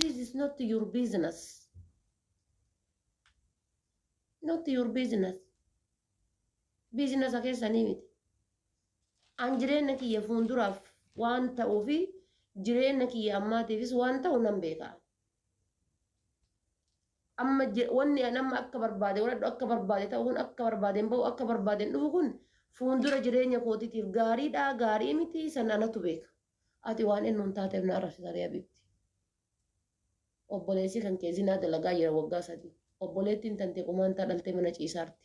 this is not your business. Not your business. Business keessanii miti. An jireenya kiyya fuulduraaf waan ta'uufi jireenya kiyya ammaatiifis waan ta'u nan beeka. Amma wanni nama akka barbaade wadhu akka barbaade ta'uun akka barbaadeen bahu akka barbaadeen dhufu kun fuuldura jireenya kootiitiif gaariidha gaarii miti sananatu beeka. Ati waan inni hin taateef na arrabsiisanii abibti. Obboleessi kan kee zinaa dalagaa jira waggaa 3. Obboleettiin tante qumaantaa dhaltee mana ciisaarti.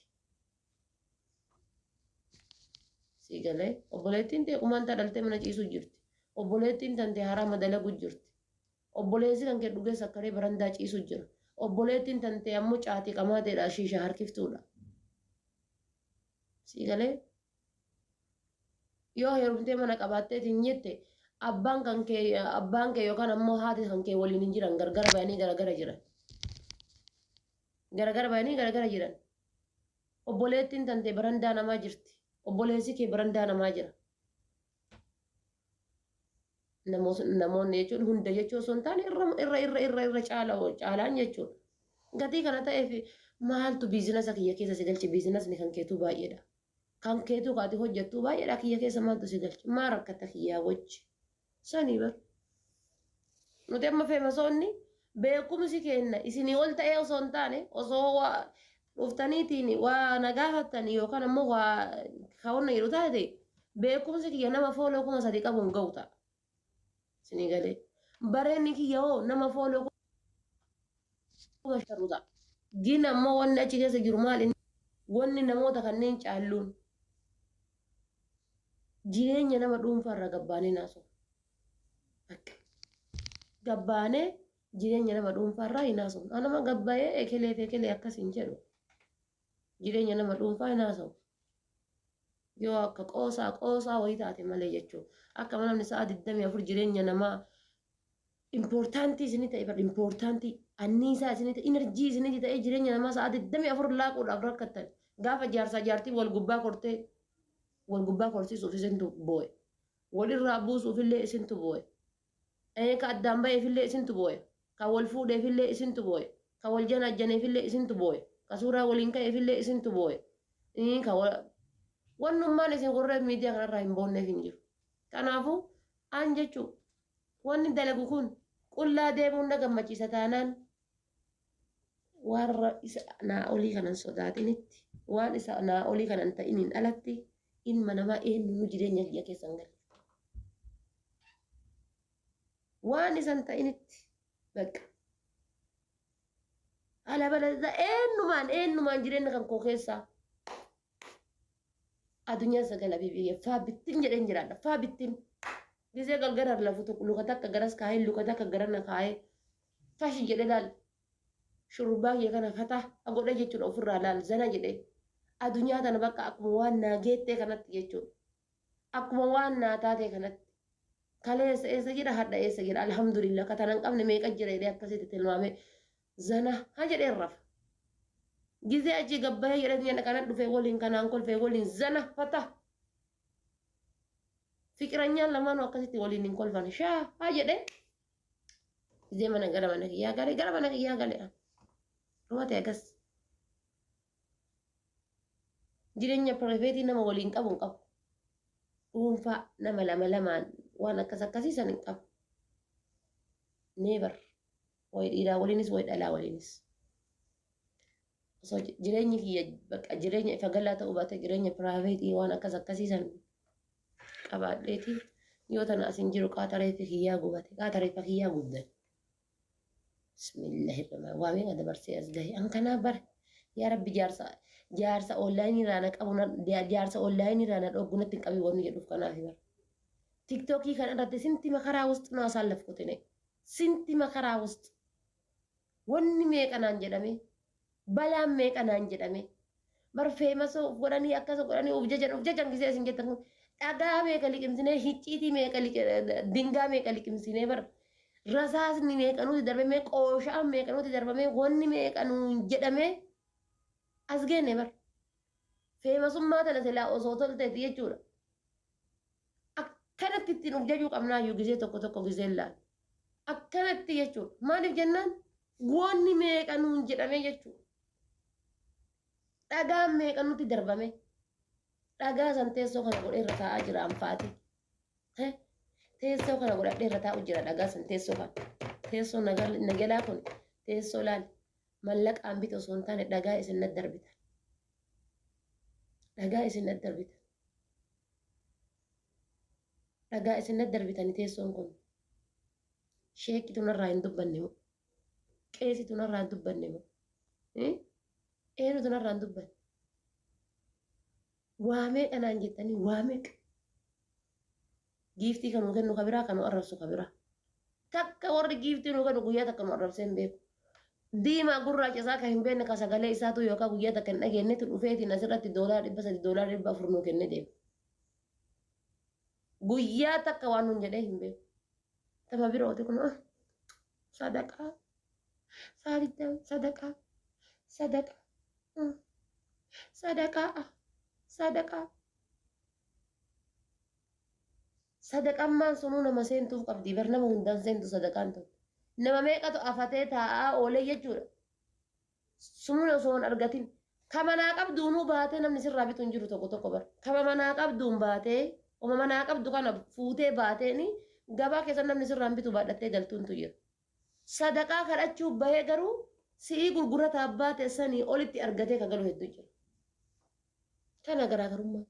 Sigalee obboleettiin tee qumaantaa dhaltee mana ciisuu jirti. Obboleettiin tante haraama dalagu jirti. Obboleessi kan kee dhugee sakkaree barandaa ciisuu jira. Obboleettiin tante ammoo caatii qamaateedha shiisha harkiftuudha. Sigalee yoo heerumtee mana qabaattee tinyette abbaan kee yookaan ammoo haati kan kee waliin hin jiran gargara bayanii garagara jiran. Garagara bayanii garagara jiran. Obboleettiin tante barandaa namaa jirti. Obboleessi kee barandaa namaa jira. Namoonni jechuun hunda jechuun osoo hin taane irra caalaan jechuudha. Gatii kana ta'eef maaltu biizinasa kiyya keessa si galche biizinasni kan keetuu baay'eedha. Kan keetuu kaati hojjettuu baay'eedha kiyya keessa maaltu si galche maa rakkata kiyyaa wajji. Sanii bar. Nuti amma feemasoonni beekumsi kenna isinii ol ta'ee osoo hin taane osoo waa dhuftaniitiin waa nagaafattanii yookaan ammoo waa kaawwanna yeroo taate beekumsi kiyya nama fooloo 3 qabuun ga'u ta'a. Isinii galee bareenni kiyya hoo nama fooloo 5 ta'a. Gina ammoo wanni achi keessa jiru maali? Wanni namoota kanneen caalluun jireenya nama dhuunfaarra gabbaanee naasoo. Gabbaanee jireenya nama dhuunfaarraa hin haasa'u. Anama gabbaa'ee ekelee akkasiin jedhu. Jireenya nama dhuunfaa hin haasa'u. Yoo akka qoosaa wayii taate malee jechuudha. Akka namni sa'a 24 jireenya namaa impoortaantii isinii ta'e bara impoortaantii anniisaa isinii ta'e inerjii isinii ta'e jireenya namaa sa'a 24 laaquudhaaf rakkattan. Gaafa jaarsaa jaartii wal gubbaa korsiisuuf isintu boo'e. Walirraa buusuufillee isintu boo'e. Ka addaan ba'eefillee isintu boo'e. Ka wal fuudheefillee isintu boo'e. Ka wal janajjaneefillee isintu boo'e. Ka suuraa waliin ka'eefillee isintu boo'e. Wannummaan isin qorree miidiyaa kanarraa hin boonneef hin jiru. Kanaafuu aan jechuun wanni dalagu kun qullaa deemuun na gammachiisa taanaan warra isa naa olii kanan sodaatinitti waan isa naa olii kanan ta'iniin alatti ilma namaa eenyu jireenya kiyya keessan galu. Waan isan ta'initti bakka. Ala balada eenyumaan jireenya kan koo keessaa addunyaa sagala biyya faabittiin jedheen jiraadha. Faabittiin gisee galgara lafu tokko luka takka garas kaayee luka takka garana kaayee fashi jedhe laal shurbaa kee kana fataa agodha jechuudha ofirraa laal zana jedhee addunyaa tana bakka akkuma waan naa geettee kanatti jechuudha. Akkuma waan naa taatee kanatti kaleessa eessa jira hadda eessa jira alhamdulillah katanan qabne meeqa jira jedhee akkasitti tilmaame zana ha jedhee rafa. Gisee achi gabbayee jedhanii kana dhufee waliin kanaan kolfee waliin zana fata. Fikiranyaan lamaanuu akkasitti waliin hin kolfan shaa haa jedhee. Gisee gara mana kiyyaa galee. Rumate agas. Jireenya pirifeetii nama waliin qabu hin qabu. Dhuunfaa nama lamaan waan akkasiisan hin qabu. Neebar. Wayi dhiiraa waliinis wayi dhalaa waliinis. So jireenyi kiyya bakka jireenya ifa galaa ta'uu baate jireenya piraayiveetii waan akkasiisan qabaadheeti yoo tana asin jiru qaataree kiyyaa gubate qaataree kiyyaa gubdan. Bismillahirrahmanirrahim. Waa meeqa dabarsee as gahe an kanaa bare yaa rabbi jaarsa onlaayinii raana qabu jaarsa onlaayinii raana dhoggunatti hin qabi wanni jedhuuf kanaaf bara. Tiktokii kan irratti sinti makaraa wusጥ ነው አሳለፍኩት እኔ sinti makaraa wusጥ wanni meeqanaan jedhame balaan meeqanaan jedhame barfee masoo godhanii akkasa godhanii of jajan gisee isin jettan kun dhagaa meeqa liqimsinee hicciitii meeqa dingaa meeqa liqimsinee bar rasaasni meeqanuuti darbamee qooshaan meeqanuuti darbamee wanni meeqanuun jedhame as geenne bar feemasummaa tana silaa osoo tolteeti jechuudha. Akkanatti ittiin of jajuu qabnaayyuu gisee tokko gisee laal. akkanatti jechuudha. Maaliif jennaan goonni meeqa nuun jedhame jechuudha. Dhagaan meeqa nutti darbame. Dhagaa san teessoo kana godhee irra taa'aa jira anfaati. Teessoo kana godhadhee irra taa'u jira dhagaa san teessoo kana. Teessoo nagalaa kun teessoo laal mallaqaan bitu osoo hin taane dhagaa isin natti darbitan. Dhagaa isin natti darbitan. Dhagaa isin natti darbitanii teessoon kun. Sheekitu narraa hin dubbanne moo? Qeesitu narraa hin dubbanne moo? Eenyutu narraa hin dubbanne? Waa meeqa naan jettanii waa meeqa? Giiftii kan nuu kennu ka biraa kan nu arrabsu ka biraa. Takka warri giiftii nuu kennu guyyaa takka nu arrabsee hin beeku. Diimaa gurraacha isaa kan hin beekne ka sagalee isaatu yookaan guyyaa takka hin dhageenyetu dhufeetiin asirratti $300 $400 nuu kennee deema. Guyyaa takka waan nun jedhee hin beeku. Tama birooti kun sadaqaa sadaqaa sadaqaa sadaqaa sadaqaa sadaqaan maan sunuu nama seentuuf qabdi bar nama hundaan seentu sadaqaan ta'u nama meeqatu afatee taa'aa oolee jechuudha sunuu osoo hin argatin kama manaa qabduunuu baatee namni sirraa bitu hin jiru tokko bar kama manaa qabduun baatee oma manaa qabdu kana fuutee baateeni gabaa keessa namni sirraan bitu baadhattee galtuuntu jira. Sadaqaa kadhachuuf bahee garuu si'ii gurgurataa baate sanii olitti argatee ka galu hedduu jira. Kana garaagarummaa.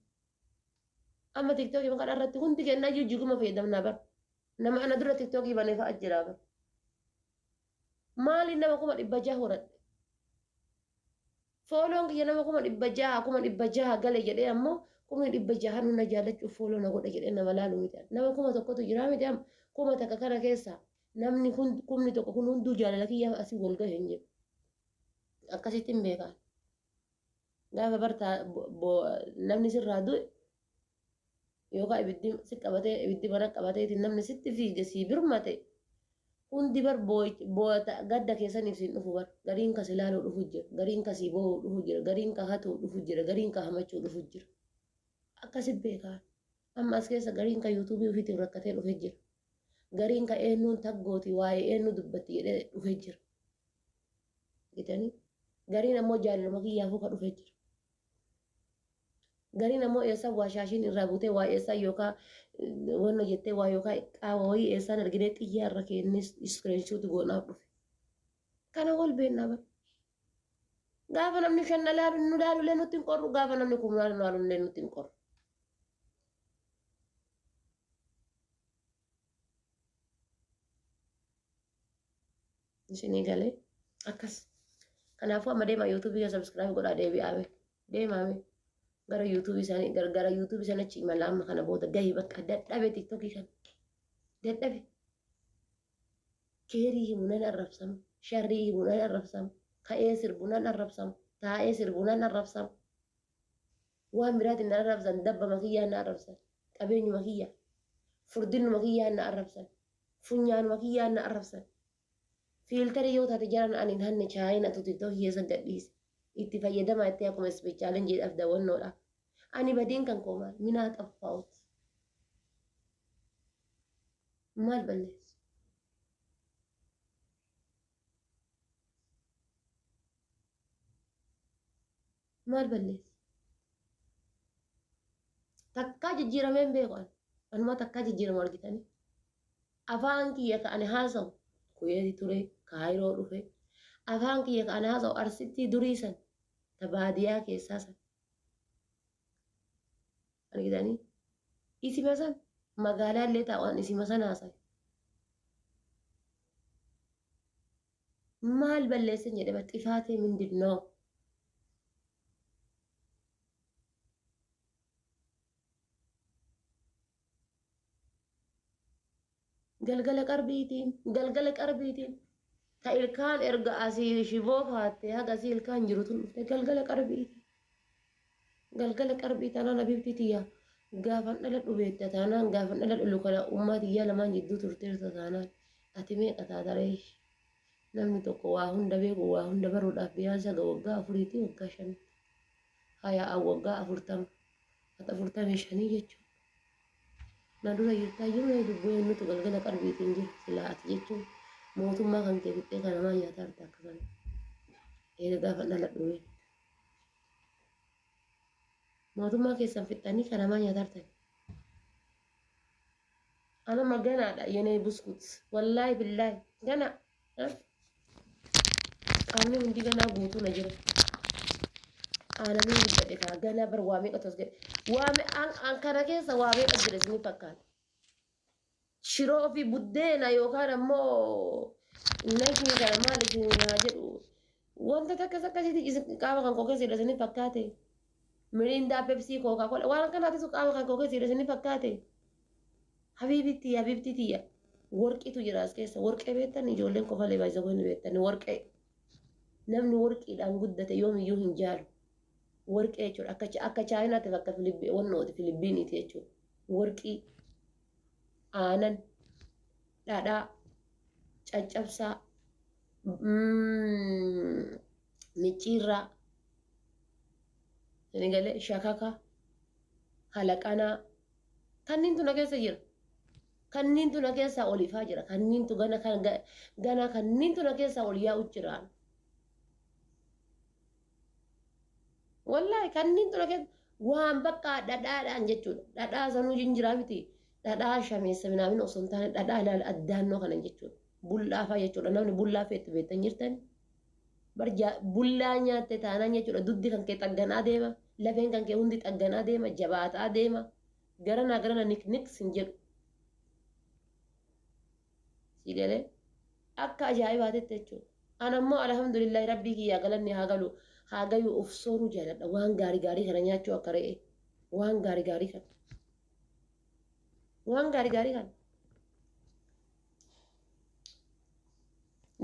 Amma tiktookii maqaa irratti hundi kennaa jijjiiguma fayyadamnaa bara. Nama ana dura tiktookii banee fa'aa jira bara. Maaliin nama 600 horadhe? Fooloon kiyya nama 600 galee jedhee ammoo 600 nuna jaallachuuf fooloo na godha jedhee nama laalu miti. Nama 1,000tu jira miti amma 1,000 kana keessa namni kumni tokko kun hunduu jaalala kiyya asii wal gahe hin jiru. Akkasitti hin beekan. Gaafa bartaa namni sirraa du'e yookaan ibiddi si qabatee ibiddi mana qabateetiin namni sitti fiige sii birmate hundi bar boota gadda keessaniif siin dhufu bar gariin kasi laaluu dhufu jira gariin kasii boo'uu dhufu jira gariin ka hatuu dhufu jira gariin ka hamachuu dhufu jira. Akkasitti beekan. Amma as keessa gariin ka yuutuubii ofiitiin rakkatee dhufe jira. Gariin ka eenyuun taggooti waa'ee eenyu dubbatti jedhee dhufe jira. Gitanii gariin ammoo jaalaluma kiyyaafuu ka dhufe jira. Gariin ammoo eessaa waa shaashiin irraa buutee waa eessaa yookaan wanna jettee waa yookaan qaawwa wayii eessaan arginee xiyyaa irra kennis iskiriinshuuti goonaaf dhufe. Kana wal beennaa bara. Gaafa namni 5 nu laalulee nutti hin qorru gaafa namni 10 nu laalulee nutti hin qorru. Isinii galee akkas. Kanaafuu amma deemaa yuutuubii subscribe godhaa deebi'aame. Deemaame. Gara yuutuubii isaanii gargara yuutuubii sana achi imala amma kana booda gahii bakka dadhabe tiktookii kan dadhabe. Keerii himunan arrabsamu. Sharrii himunan arrabsamu. Ka'ee sirbunan arrabsamu. Taa'ee sirbunan arrabsamu. Waan biraatiin na arrabsan dabba makiyyaa na arrabsan. Qabeenyu makiyyaa. Furdinnu makiyyaa na arrabsan. Funyaanu makiyyaa na arrabsan. Fiiltarii yoo taate jaran ani hanne chaayina tu tiktookii keessa gadhiise. Itti fayyadamaa itti akkuma ispeechaaleen jedhaaf daawwannoodha. Ani badiin kan koomaan minaa xaffaa'uut. Maal balleessu? Maal balleessu? Takkaa jijjiiramee hin beeku ani. Anuma takkaa jijjiiramu argitanii. Afaan kiyya ka ani haasa'u kuyeeti ture kaayiroo dhufe. Afaan kiyya ka ani haasa'u arsitti durii san ta baadiyyaa keessaa san. Argitanii? Isima san magaalaa illee taa'uudhaan isima san haasa'e. Maal balleessan jedhe baxxifaatee mindinnoo. Galgala qarbiitiin ta ilkaan erga asii shiboo kaattee haga asii ilkaan jirutu dhufte galgala qarbiitiin. Galgala qarbii taanaan abibti tiyyaa gaafan dhala dhubeetta taanaan gaafan dhala dhulu kana ummaa tiyyaa lamaan jidduu turteerta taanaan ati meeqa taataree namni tokko waa hunda beeku waa hunda baruudhaaf biyaansa waggaa 4 waggaa 5 hayaa waggaa 40 hata 45 jechuudha. Na dura jirtaayyuu na dubboo eenyutu galgala qalbiitiin jiru silaati jechuun mootummaa kan kee fixee kan namaa nyaataa harta akka kana. Eega gaafa dhala dhume. Mootummaa keessan fixanii kan namaa nyaataa hartan. Ana maganaadha yenee buskut. Wallaahi billaahi gana. Qaamni hundi ganaa guutuu na jira. Aananii guddate kaa ganaa bar waamee qotos jedhe. Waame an kana keessa waamee qas jedhe sini fakkaata. Shiroo fi buddeena yookaan ammoo nagni kana maal isin haa jedhu. Wanta takkas akkasitti qaama kan koo keessa jedhe sini fakkaate. Mirindaa pepsii kookaa kola waan kanaatis qaama kan koo keessa jedhe sini fakkaate. Habibti tiyya. Warqiitu jira as keessa. Warqee beektan ijoolleen qofalee baay'isa goone beektan warqee. Namni warqiidhaan guddate yoomiyyuu hin jaalu. Warqee jechuudha akka chaayinaatti bakka wannooti Filiippiiniiti jechuudha. Warqii aanan dhadhaa caccabsaa micciirraa galee shakaka halaqanaa kanniintu na keessa jira. Kanniintu na keessa olifaa jira. Kanniintu gana kanniintu na keessa ol yaa'u jiraan. Wallahi kanniintu na keessa waan bakka dhadhaadhaan jechuudha. Dhadhaa sanuu jinjiraa miti. Dhadhaa shameessa minaamin osoo hin taane dhadhaa ilaala addaannoo kana jechuudha. Bullaafaa jechuudha. Namni bullaafaa itti beektan jirtan. Bullaa nyaatte taanaan jechuudha. Duddi kan kee xagganaa deema. Lafeen kan kee hundi xagganaa deema. Jabaataa deema. Garana nikniks hin jedhu. Sigalee akka ajaa'ibaatitti jechuudha. Anammoo alhamdulillahi rabbii kiyyaa galanni haa gayu of sooruu jaaladha. Waan gaarii kana nyaachuu akka re'e. Waan gaarii kana. Waan gaarii kana.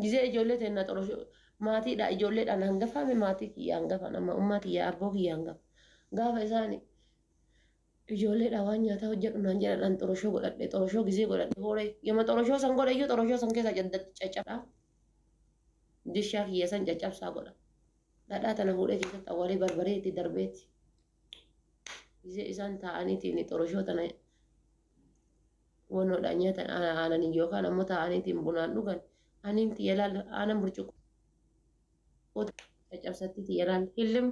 Gizee ijoollee teenna xoroshoo maatiidha ijoolleedhaan hangafaame maatii kiyyaa hangafa nama ummaa kiyyaa abboo kiyyaa hangafa. Gaafa isaanii ijoolleedha waan nyaataa hojjedhu naan jedhan xoroshoo godhadhe xoroshoo gizee godhadhe hooree yoma xoroshoo san godhayyuu xoroshoo san keessa caccabaa dishaa kiyya san caccabsaa godha dhadhaa tana fuudhee keessatti awwaalee barbaree itti darbeeti gizee isaan taa'aniitiin xoroshoo tana wannoodhaan nyaatan aananii yookaan ammoo taa'aniitiin bunaan dhugan aniin tiyyalaal aanan burcuqqoo caccabsatti tiyyalaal hillim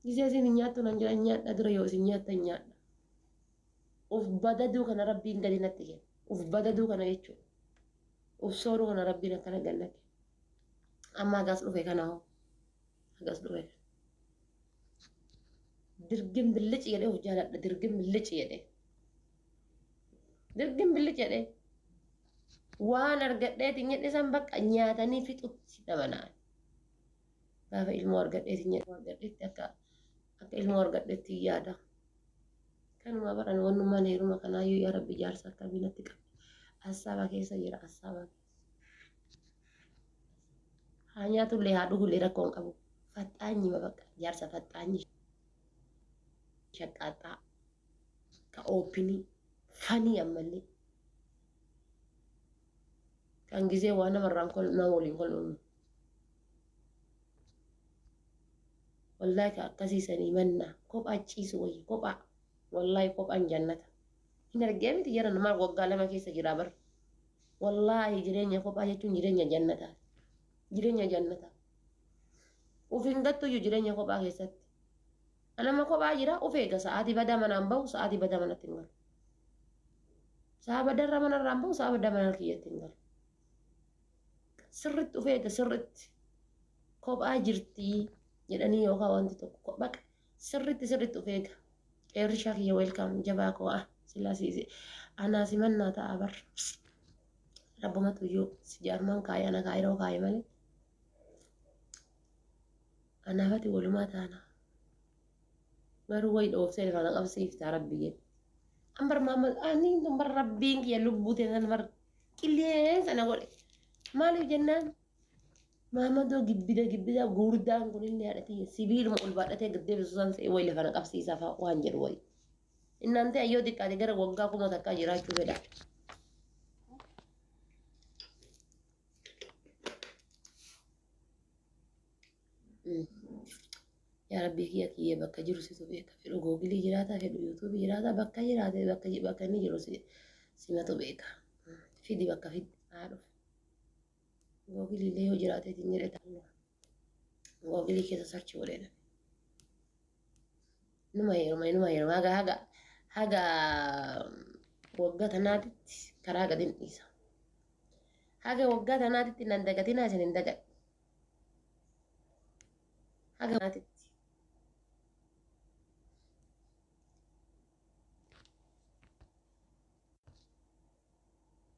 Gizee isin nyaattu nan jira nyaadha dura yoo isin nyaattan nyaadha. Uf badaduu kana rabbiin gadi natti kenna. Uf badaduu kana jechuudha. Uf sooruu kana rabbiin akkana gannate. Amma hagas dhufe kana hoo. Hagas dhufe. Dirgin billici jedhee of jaaladha. Dirgin billici jedhee. Dirgin billici jedhee. Waan argadheetiin jedhe san bakka nyaatanii fixutti dhabanaa. Gaafa ilmoo argadheetti akka ilmoo argadheetti yaada. Kanuma baran wannummaan heeruma kanaayyuu yaa rabbi jaarsa akkamii natti qabe. Assaaba keessa jira assaaba. Haa nyaatullee haa dhugullee rakkoo hin qabu. Faxaanyi bakka jaarsa faxaanyi. Shaqqaaxaa. Ka oopinii. Fanii ammallee. Kan gizee waan namarraan nama waliin kolmuun. Wallahi ka akkasiisanii manna kophaa ciisu wayya kophaa wallahi kophaan jannata hin argee miti jedhan maal waggaa lama keessa jira bar wallahi jireenya kophaa jechuun jireenya jannata ufin gattuyyuu jireenya kophaa keessatti anama kophaa jira uf eega sa'aatii badaa manaan bahu sa'aatii badaa manatti hin galu sa'a badarra manarraan bahu sa'a badaa manaa kiyyatti hin galu sirritti uf eega sirritti kophaa jirtii jedhanii yookaan wanti tokko baqa sirritti of eega qeerrishaa kiyya welkaam jabaa koo sillaasiise anaa simannaa ta'a bar rabbumatu iyyuu si jaarmaan kaayee ana kaayiroo kaayee malee anaafati walumaa taana garuu wayi dhoofsee lafa qabsiiftaa rabbi jedhe ambar maamad aniin tun bar rabbiin kiyya lubbuu teessan bar qilleensa na godhe maaliif jennaan Mamadoo gibbida gurguddaan kunillee haadhatee sibiiluma ol baadhatee gaddeebisu san se'ee wayi lafa na qabsiisaa fa'a waan jedhu wayi. Innante ayyoo xiqqaate gara waggaa kuma takkaa jiraachuu fedha. يا ربي كي بكا جرسي تبيك في جوجل جراتا في اليوتيوب جراتا بكا جراتا بكا نجرسي سمعتو بيك في دي بكا في عارف جوجل اللي هو جراتا تنجري الله جوجل كده سيرش ولينا نما يرم هاga waggaa tanaatitti karaa gadin dhiisa haga waggaa tanaatitti nan dagatinaa isin hin dagadhu haga tanaatitti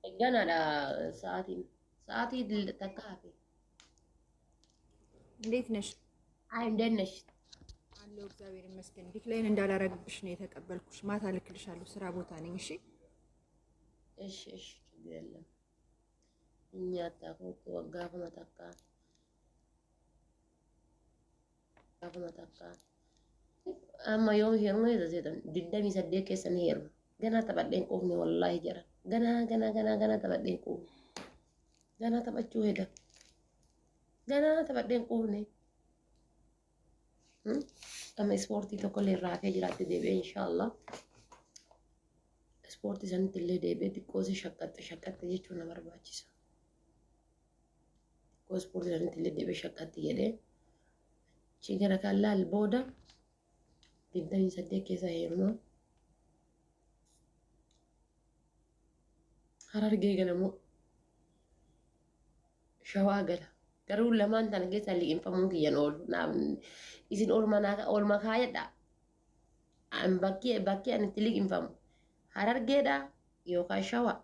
egganaadha sa'aatii takka hafe እንዴት ነሽ? አይ እንደት ነሽ? አለሁ እግዚአብሔር ይመስገን። ዲክላይን እንዳላረግብሽ ነው የተቀበልኩሽ። ማታ ልክልሻለሁ፣ ስራ ቦታ ነኝ። እሺ እሺ ችግር የለም። እኛ ታቆት ወጋፈ መተካ amma yoo heeruma jedhan digdamii saddeet keessan heeruma ganaa taphadheen quufne wallaahi jedhan ganaa taphadheen quufne ganaa taphachuu hedan ganaa taphadheen quufne amma ispoortii tokkollee raafee jiraatti deebi'ee inshaallah ispoortii sanitti illee deebi'ee xiqqoosi shakkatte jechuun na barbaachisa xiqqoo ispoortii sanitti illee deebi'ee shakkatti jedhee chigara kan laal booda digdamii saddeet keessa heeruma harargee ganamoo shawaa gala garuu lamaan tana keessa liqinfamuun kiyyan oolu isin oolma kaayadha bakkee ani itti liqinfamu harargeedha yookaan shawaa